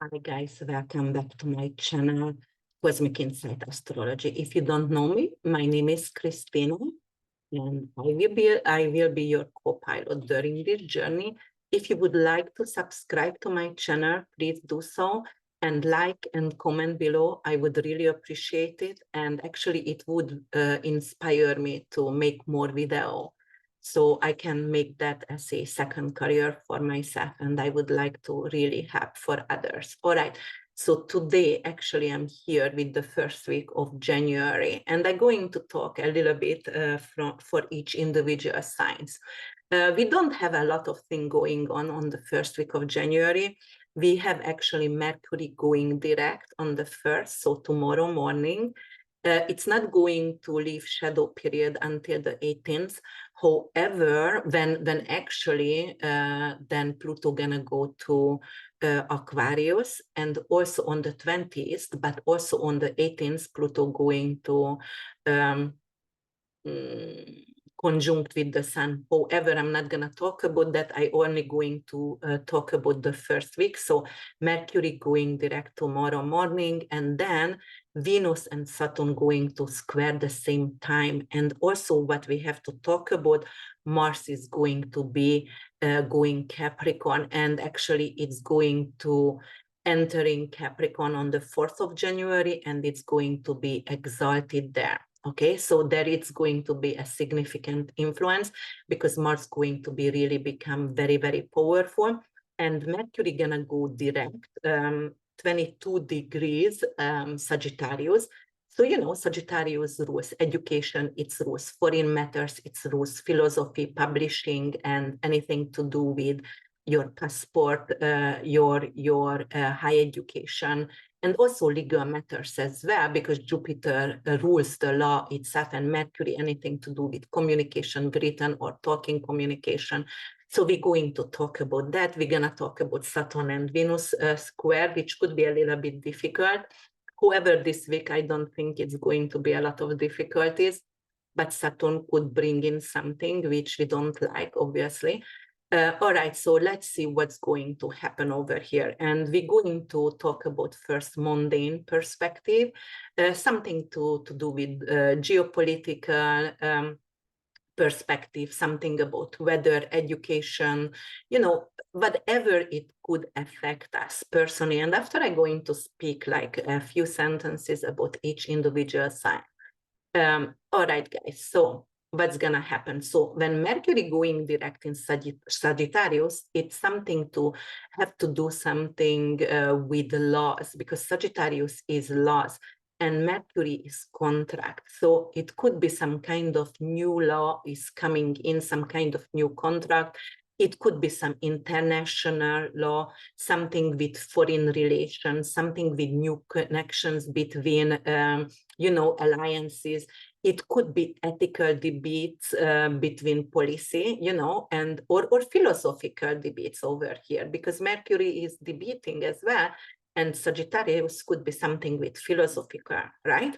Hi guys, welcome back to my channel, Cosmic Insight Astrology. If you don't know me, my name is Krisztina, and I will be your co-pilot during this journey. If you would like to subscribe to my channel, please do so, and like and comment below. I would really appreciate it, and actually it would inspire me to make more video, so I can make that as a second career for myself, and I would like to really help for others. All right. So today, actually, I'm here with the first week of January, and I'm going to talk a little bit for each individual signs. We don't have a lot of things going on the first week of January. We have actually Mercury going direct on the 1st, so tomorrow morning. It's not going to leave shadow period until the 18th. However, when actually then Pluto gonna go to Aquarius, and also on the 20th, but also on the 18th, Pluto going to conjunct with the sun. However, I'm not going to talk about that. I only going to talk about the first week. So Mercury going direct tomorrow morning, and then Venus and Saturn going to square the same time. And also what we have to talk about, Mars is going to be going Capricorn, and actually it's going to entering Capricorn on the 4th of January, and it's going to be exalted there. Okay, so there it's going to be a significant influence because Mars going to be really become very, very powerful, and Mercury gonna go direct 22 degrees Sagittarius. So, you know, Sagittarius rules education, it's rules foreign matters, it's rules philosophy, publishing, and anything to do with your passport, your higher education, and also legal matters as well, because Jupiter rules the law itself, and Mercury anything to do with communication, written or talking communication. So we're going to talk about that. We're going to talk about Saturn and Venus square, which could be a little bit difficult. However, this week, I don't think it's going to be a lot of difficulties, but Saturn could bring in something which we don't like, obviously. All right, so let's see what's going to happen over here. And we're going to talk about first mundane perspective, something to do with geopolitical perspective, something about weather, education, you know, whatever it could affect us personally. And after I'm going to speak like a few sentences about each individual sign. All right, guys, so what's gonna happen? So when Mercury going direct in Sagittarius, it's something to have to do something with the laws, because Sagittarius is laws and Mercury is contract. So it could be some kind of new law is coming in, some kind of new contract. It could be some international law, something with foreign relations, something with new connections between, you know, alliances. It could be ethical debates between policy, you know, and or philosophical debates over here, because Mercury is debating as well, and Sagittarius could be something with philosophical, right?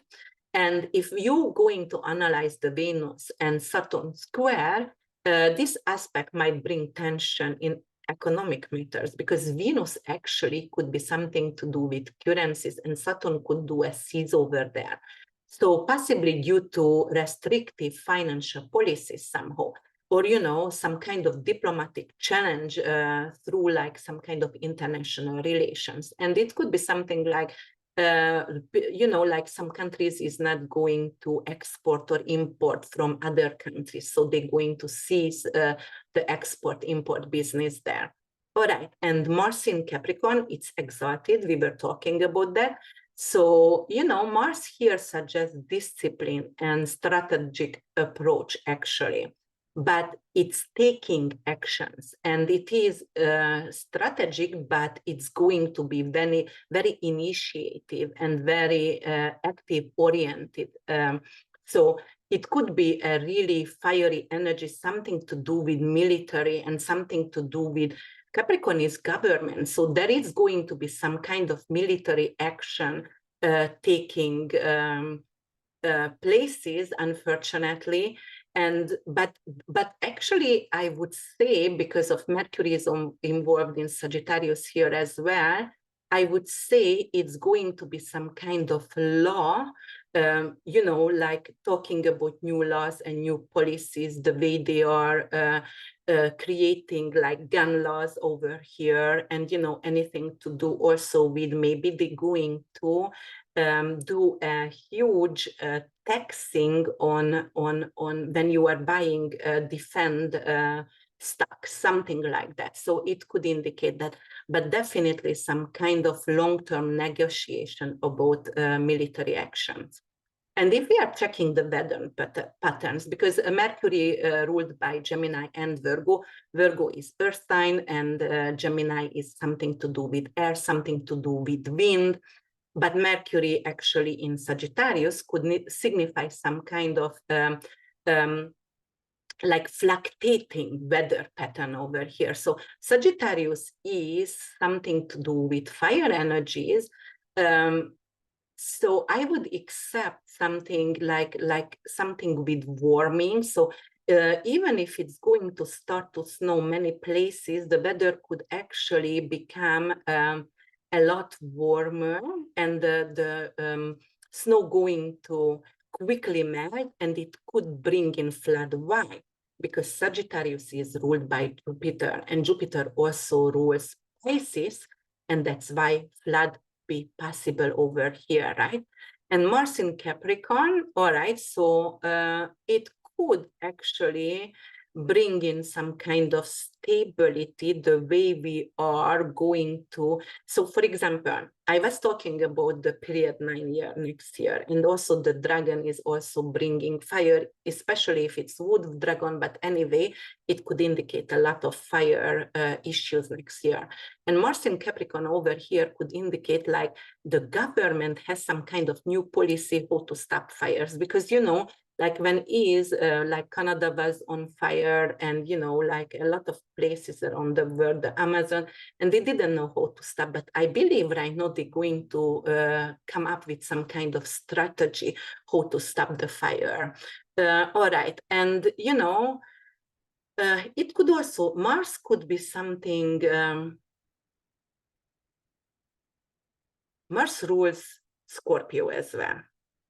And if you're going to analyze the Venus and Saturn square, this aspect might bring tension in economic matters, because Venus actually could be something to do with currencies, and Saturn could do a seize over there. So possibly due to restrictive financial policies somehow, or, you know, some kind of diplomatic challenge through like some kind of international relations. And it could be something like, you know, like some countries is not going to export or import from other countries. So they're going to cease the export-import business there. All right, and Mars in Capricorn, it's exalted. We were talking about that. So, you know, Mars here suggests discipline and strategic approach, actually, but it's taking actions, and it is strategic, but it's going to be very, very initiative and very active oriented. So it could be a really fiery energy, something to do with military and something to do with Capricorn is government. So there is going to be some kind of military action taking places, unfortunately. And but actually, I would say, because of Mercury is involved in Sagittarius here as well, I would say it's going to be some kind of law, you know, like talking about new laws and new policies, the way they are creating like gun laws over here, and, you know, anything to do also with maybe they're going to do a huge taxing on when you are buying defend stock, something like that. So it could indicate that, but definitely some kind of long-term negotiation about military actions. And if we are checking the weather patterns, because Mercury ruled by Gemini and Virgo, Virgo is earth sign, and Gemini is something to do with air, something to do with wind. But Mercury actually in Sagittarius could signify some kind of like fluctuating weather pattern over here. So Sagittarius is something to do with fire energies. So I would accept something like something with warming. So even if it's going to start to snow many places, the weather could actually become a lot warmer, and the snow going to quickly melt, and it could bring in flood. Why? Because Sagittarius is ruled by Jupiter, and Jupiter also rules Pisces, and that's why flood be possible over here, right? And Mars in Capricorn, all right, so it could actually bring in some kind of stability the way we are going to. So for example, I was talking about the period 9 year next year, and also the dragon is also bringing fire, especially if it's wood dragon, but anyway, it could indicate a lot of fire issues next year. And Mars in Capricorn over here could indicate like the government has some kind of new policy how to stop fires, because, you know, like when like Canada was on fire, and, you know, like a lot of places around the world, the Amazon, and they didn't know how to stop. But I believe right now they're going to come up with some kind of strategy how to stop the fire. All right, and, you know, it could also, Mars could be something, Mars rules Scorpio as well,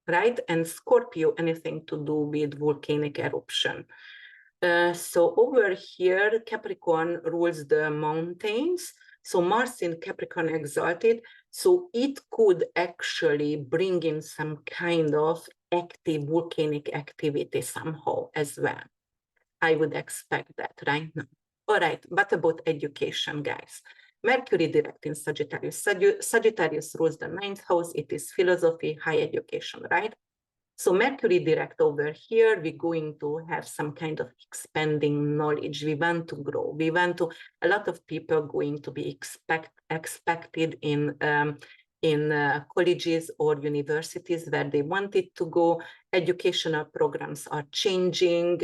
right? And Scorpio, anything to do with volcanic eruption. So over here, Capricorn rules the mountains. So Mars in Capricorn exalted. So it could actually bring in some kind of active volcanic activity somehow as well. I would expect that right now. All right, what about education, guys? Mercury direct in Sagittarius. Sagittarius rules the 9th house. It is philosophy, high education, right? So Mercury direct over here, we're going to have some kind of expanding knowledge. We want to grow. We want to, a lot of people going to be expected in colleges or universities where they wanted to go. Educational programs are changing.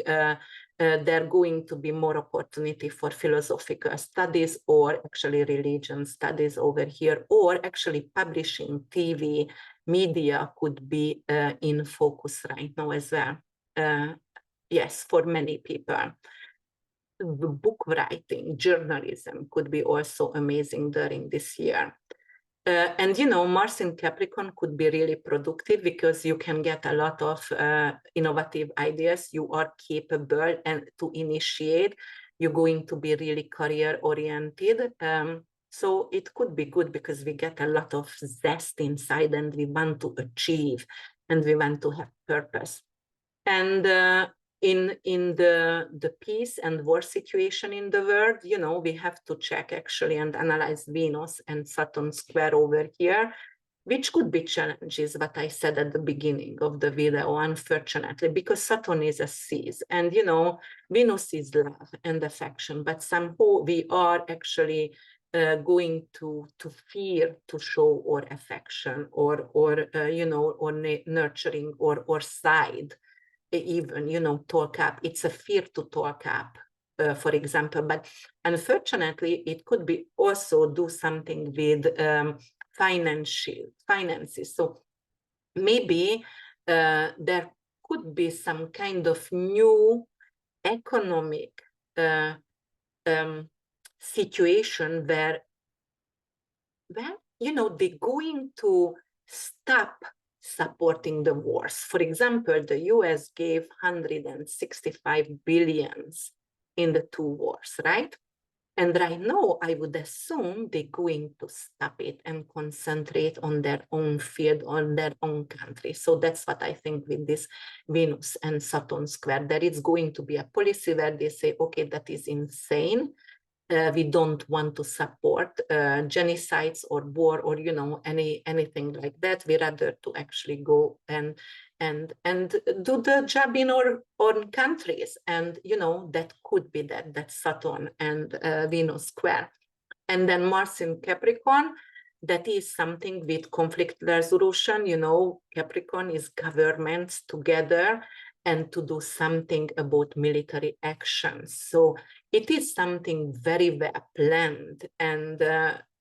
There going to be more opportunity for philosophical studies, or actually religion studies over here, or actually publishing, TV, media could be in focus right now as well. Yes, for many people. Book writing, journalism could be also amazing during this year. And, you know, Mars in Capricorn could be really productive because you can get a lot of innovative ideas. You are capable and to initiate. You're going to be really career oriented. So it could be good because we get a lot of zest inside, and we want to achieve, and we want to have purpose. And in the peace and war situation in the world, you know, we have to check actually and analyze Venus and Saturn square over here, which could be challenges, what I said at the beginning of the video, unfortunately, because Saturn is a seas, and, you know, Venus is love and affection, but somehow we are actually going to fear to show our affection or you know, or nurturing or side, even, you know, talk up. It's a fear to talk up, for example, but unfortunately it could be also do something with finances. So maybe there could be some kind of new economic situation where they're going to stop supporting the wars. For example, the US gave 165 billions in the 2 wars, right? And right now, I would assume they're going to stop it and concentrate on their own field, on their own country. So that's what I think with this Venus and Saturn square, that it's going to be a policy where they say, okay, that is insane. We don't want to support genocides or war or anything like that. We rather to actually go and do the job in our own countries, and that could be that Saturn and Venus square. And then Mars in Capricorn, that is something with conflict resolution. Capricorn is governments together and to do something about military actions. So it is something very well planned, and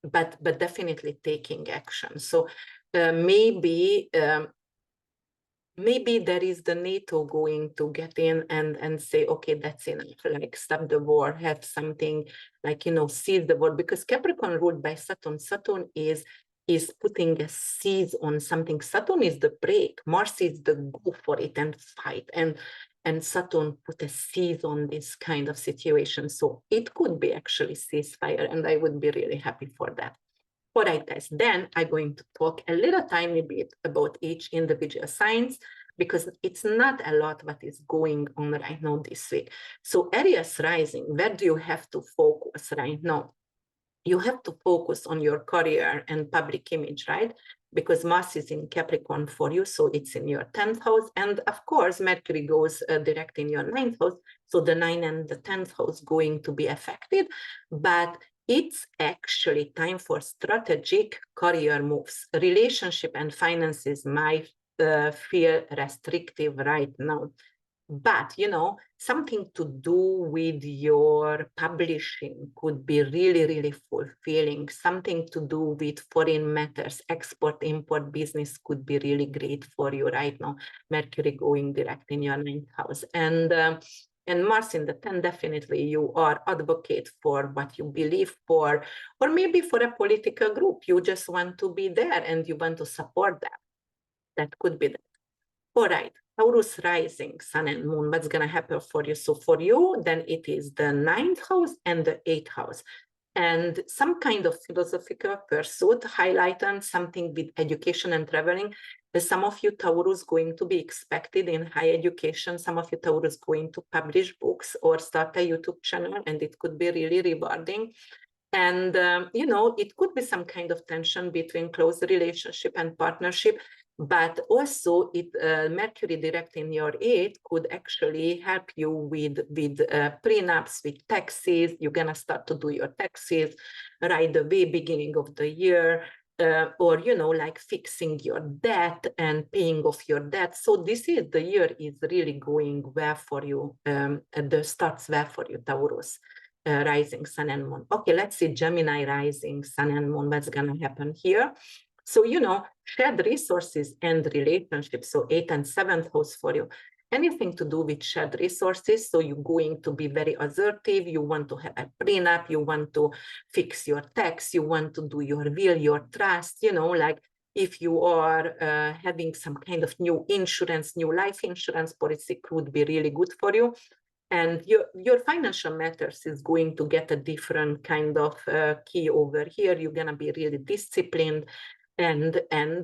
but definitely taking action. So maybe there is the NATO going to get in and say, okay, that's enough, like stop the war, have something like, seize the war, because Capricorn ruled by Saturn. Saturn is putting a seize on something. Saturn is the break. Mars is the go for it and fight. And Saturn put a seize on this kind of situation. So it could be actually ceasefire, and I would be really happy for that. All right, guys, then I'm going to talk a little tiny bit about each individual signs, because it's not a lot what is going on right now this week. So Aries rising, where do you have to focus right now? You have to focus on your career and public image, right? Because Mars is in Capricorn for you, so it's in your 10th house. And of course, Mercury goes direct in your 9th house. So the 9th and the 10th house going to be affected. But it's actually time for strategic career moves. Relationship and finances might feel restrictive right now. But, something to do with your publishing could be really, really fulfilling. Something to do with foreign matters, export, import business could be really great for you right now. Mercury going direct in your 9th house. And Mars in the 10, definitely you are advocate for what you believe for, or maybe for a political group. You just want to be there and you want to support them. That could be that. All right, Taurus rising, sun and moon, what's going to happen for you? So for you, then it is the 9th house and the 8th house. And some kind of philosophical pursuit, highlighting something with education and traveling. Some of you Taurus going to be expected in higher education. Some of you Taurus going to publish books or start a YouTube channel, and it could be really rewarding. And, it could be some kind of tension between close relationship and partnership, but also Mercury direct in your 8th could actually help you with prenups, with taxes. You're going to start to do your taxes right away, beginning of the year. Or, like fixing your debt and paying off your debt. So this is the year is really going well for you. The starts well for you, Taurus. Rising sun and moon. Okay, let's see Gemini rising sun and moon. What's going to happen here? So, shared resources and relationships. So 8th and 7th house for you. Anything to do with shared resources. So you're going to be very assertive. You want to have a prenup. You want to fix your tax. You want to do your will, your trust, like if you are having some kind of new insurance, new life insurance policy could be really good for you. And your financial matters is going to get a different kind of key over here. You're going to be really disciplined and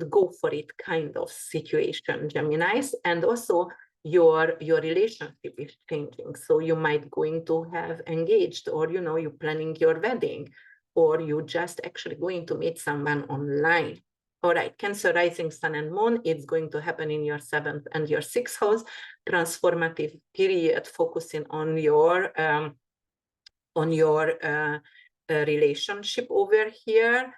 go for it kind of situation, Geminis. And also your relationship is changing. So you might going to have engaged, or, you're planning your wedding, or you just actually going to meet someone online. All right, Cancer rising sun and moon, it's going to happen in your 7th and your 6th house. Transformative period, focusing on your relationship over here.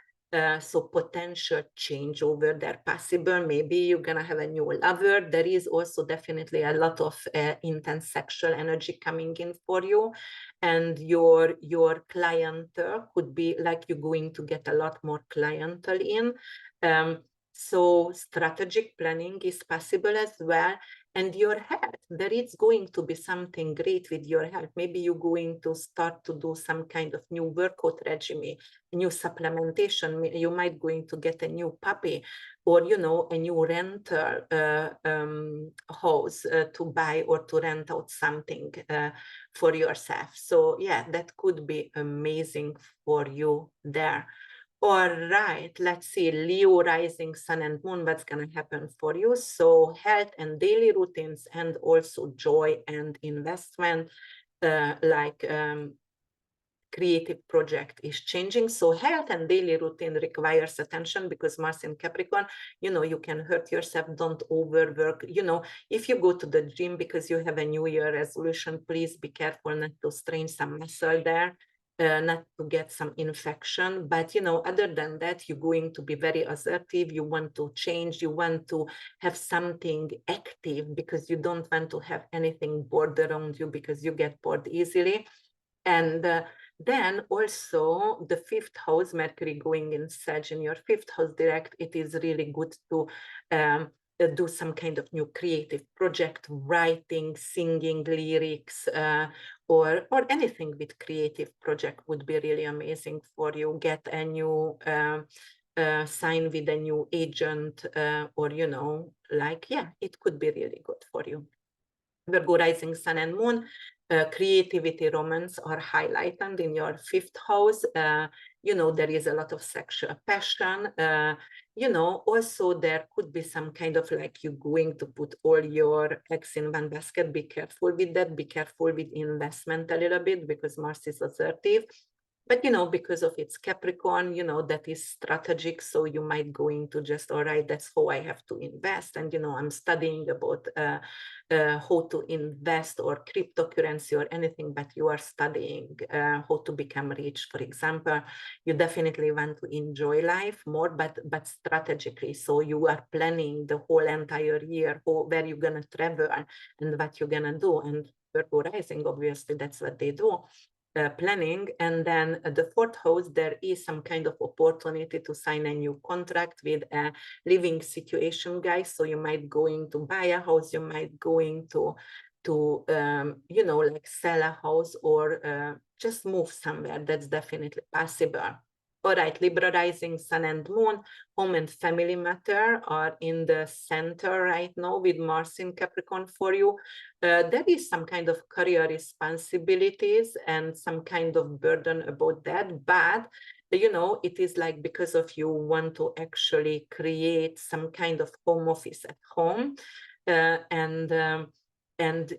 So potential change over there possible. Maybe you're gonna have a new lover. There is also definitely a lot of intense sexual energy coming in for you, and your clientele could be like you're going to get a lot more clientele in. So strategic planning is possible as well. And your health, there is going to be something great with your health. Maybe you're going to start to do some kind of new workout regime, new supplementation. You might going to get a new puppy, or a new rental house to buy or to rent out something for yourself. So yeah, that could be amazing for you there. All right, let's see, Leo rising, sun and moon, what's going to happen for you? So health and daily routines, and also joy and investment, creative project is changing. So health and daily routine requires attention, because Mars in Capricorn, you can hurt yourself. Don't overwork. If you go to the gym because you have a New Year resolution, please be careful not to strain some muscle there. Not to get some infection, but other than that, you're going to be very assertive. You want to change, you want to have something active, because you don't want to have anything bored around you, because you get bored easily. And then also the fifth house, Mercury going in Sag in your fifth house direct, it is really good to do some kind of new creative project, writing, singing, lyrics, or anything with creative project would be really amazing for you. Get a new sign with a new agent, or it could be really good for you. Virgo rising, sun and moon, creativity, romance are highlighted in your fifth house. There is a lot of sexual passion. Also there could be some kind of you going to put all your eggs in one basket. Be careful with that. Be careful with investment a little bit, because Mars is assertive. But, because of its Capricorn, that is strategic. So you might go into just, all right, that's how I have to invest. And, I'm studying about how to invest or cryptocurrency or anything, but you are studying how to become rich, for example. You definitely want to enjoy life more, but strategically. So you are planning the whole entire year, where you're going to travel and what you're going to do. And Virgo rising, obviously, that's what they do. Planning. And then the fourth house, there is some kind of opportunity to sign a new contract with a living situation, guys. So you might going to buy a house, you might going to sell a house, or just move somewhere. That's definitely possible. All right, Libra rising, sun and moon, home and family matter are in the center right now with Mars in Capricorn for you. There is some kind of career responsibilities and some kind of burden about that, but it is because of you want to actually create some kind of home office at home, and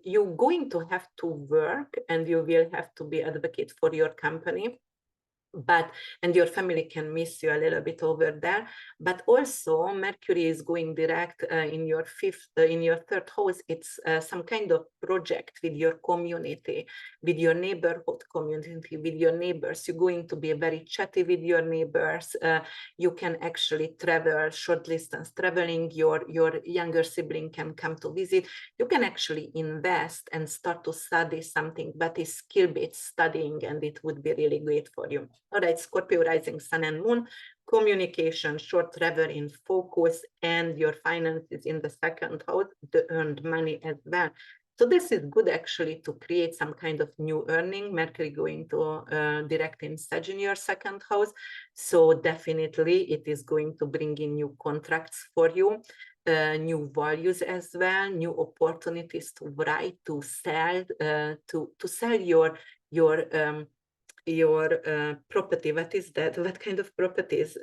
you're going to have to work, and you will have to be advocate for your company. And your family can miss you a little bit over there. But also Mercury is going direct in your third house. It's some kind of project with your community, with your neighborhood community, with your neighbors. You're going to be very chatty with your neighbors. You can actually travel short distance traveling. Your younger sibling can come to visit. You can actually invest and start to study something, but it's skill-based studying, and it would be really great for you. All right, Scorpio rising, sun and moon, communication, short travel in focus, and your finances in the second house, the earned money as well. So this is good actually to create some kind of new earning. Mercury going to direct in Sag in your second house. So definitely it is going to bring in new contracts for you. New values as well, new opportunities to write, to sell, to sell your property. What is that? What kind of properties?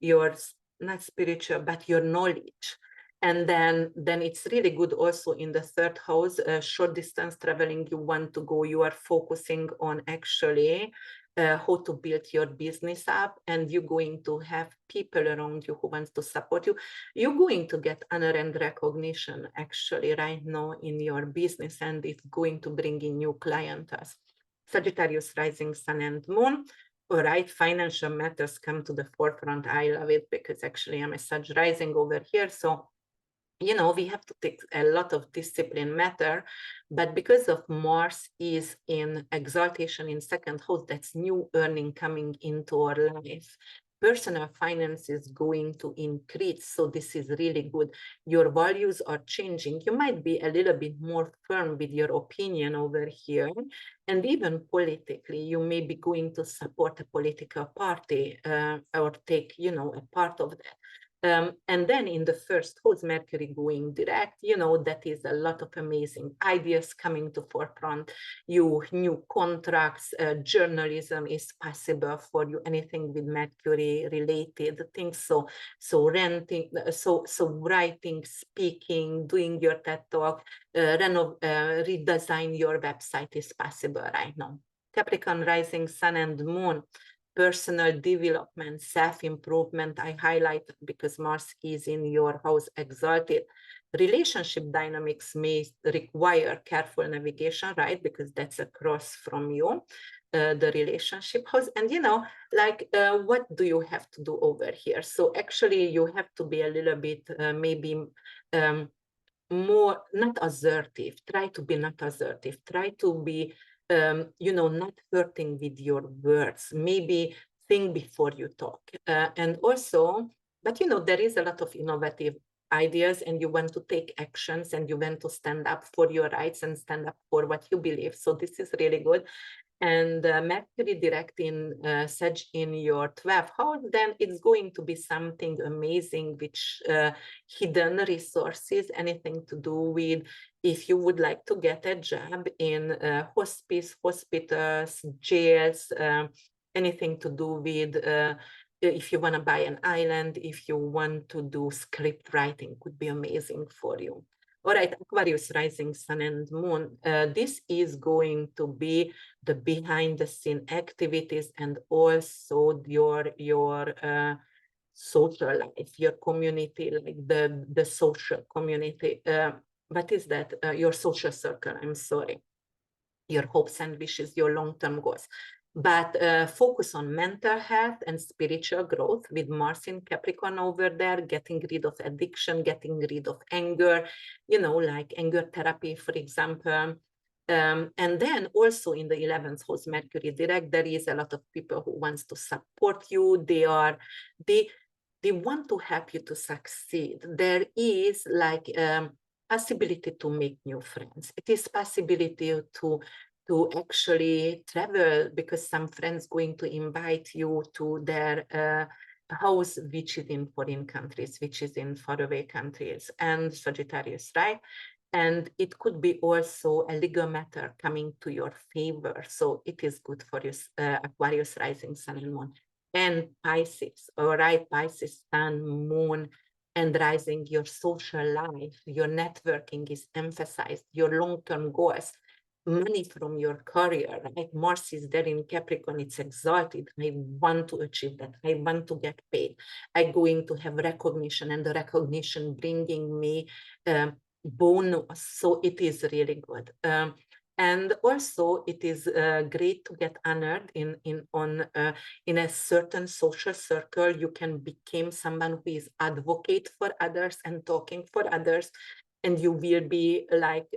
Your, not spiritual, but your knowledge. And then it's really good also in the third house, short distance traveling. You want to go, you are focusing on actually how to build your business up, and you're going to have people around you who wants to support you. You're going to get honor and recognition actually right now in your business, and it's going to bring in new clients. Sagittarius rising, sun and moon. All right, financial matters come to the forefront. I love it, because actually I'm a Sag rising over here. So we have to take a lot of discipline matter, but because of Mars is in exaltation in second house, that's new earning coming into our life. personal finance is going to increase. So this is really good. Your values are changing. You might be a little bit more firm with your opinion over here. And even politically, you may be going to support a political party or take, a part of that. And then in the first house, Mercury going direct, that is a lot of amazing ideas coming to forefront. New contracts, journalism is possible for you, anything with Mercury related things. So writing, speaking, doing your TED talk, redesign your website is possible right now. Capricorn rising, sun and moon. Personal development, self-improvement, I highlight because Mars is in your house exalted. Relationship dynamics may require careful navigation, right? Because that's across from you, the relationship house. And, what do you have to do over here? So actually you have to be a little bit maybe more, not assertive. Try to be not assertive. Try to be not hurting with your words. Maybe think before you talk. And also, but there is a lot of innovative ideas, and you want to take actions, and you want to stand up for your rights and stand up for what you believe. So this is really good. And Mercury direct in Sag in your 12th house, then it's going to be something amazing, which hidden resources, anything to do with if you would like to get a job in hospice, hospitals, jails, anything to do with if you want to buy an island, if you want to do script writing, could be amazing for you. All right, Aquarius rising, sun and moon. This is going to be the behind the scene activities and also your social life, your community, like the social community. What is that? Your social circle, I'm sorry. Your hopes and wishes, your long-term goals. But focus on mental health and spiritual growth with Mars in Capricorn over there, getting rid of addiction, getting rid of anger, like anger therapy, for example. And then also in the 11th house, Mercury direct, there is a lot of people who wants to support you. They want to help you to succeed. There is like possibility to make new friends. It is possibility to actually travel, because some friends going to invite you to their house, which is in foreign countries, which is in faraway countries, and Sagittarius, right? And it could be also a legal matter coming to your favor. So it is good for you, Aquarius rising, sun and moon. And Pisces, all right, Pisces, sun, moon, and rising, your social life, your networking is emphasized, your long-term goals, money from your career, right? Mars is there in Capricorn, it's exalted. I want to achieve that. I want to get paid. I'm going to have recognition, and the recognition bringing me bonus. So it is really good. And also it is great to get honored in a certain social circle. You can become someone who is advocate for others and talking for others, and you will be like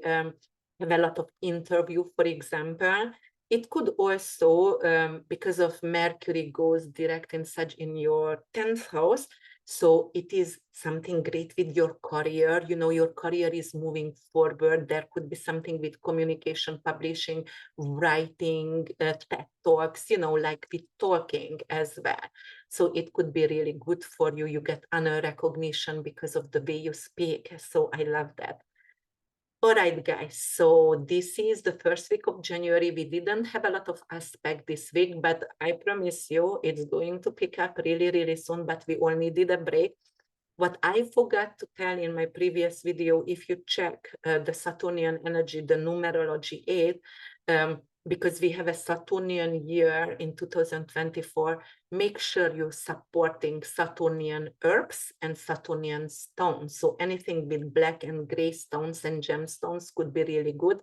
have a lot of interview, for example. It could also, because of Mercury goes direct in Sag in your 10th house, so it is something great with your career. Your career is moving forward. There could be something with communication, publishing, writing, TED Talks, like with talking as well. So it could be really good for you. You get honor, recognition because of the way you speak. So I love that. All right, guys, so this is the first week of January. We didn't have a lot of aspect this week, but I promise you it's going to pick up really, really soon, but we all needed a break. What I forgot to tell in my previous video, if you check the Saturnian energy, the numerology 8, because we have a Saturnian year in 2024, make sure you're supporting Saturnian herbs and Saturnian stones. So anything with black and gray stones and gemstones could be really good.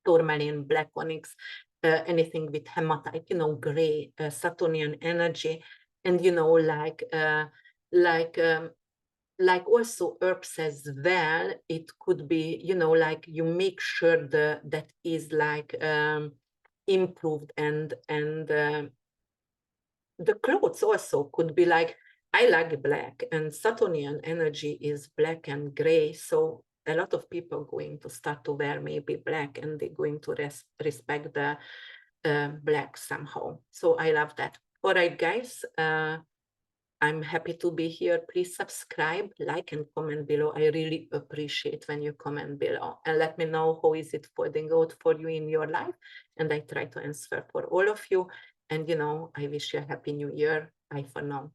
Tourmaline, black onyx, anything with hematite, gray, Saturnian energy. And, like also herbs as well, it could be, like you make sure that is like improved and the clothes also could be like, I like black, and Saturnian energy is black and gray. So a lot of people are going to start to wear maybe black, and they're going to respect the black somehow. So I love that. All right, guys. I'm happy to be here. Please subscribe, like, and comment below. I really appreciate when you comment below, and let me know how is it folding out for you in your life. And I try to answer for all of you. And, I wish you a happy new year. Bye for now.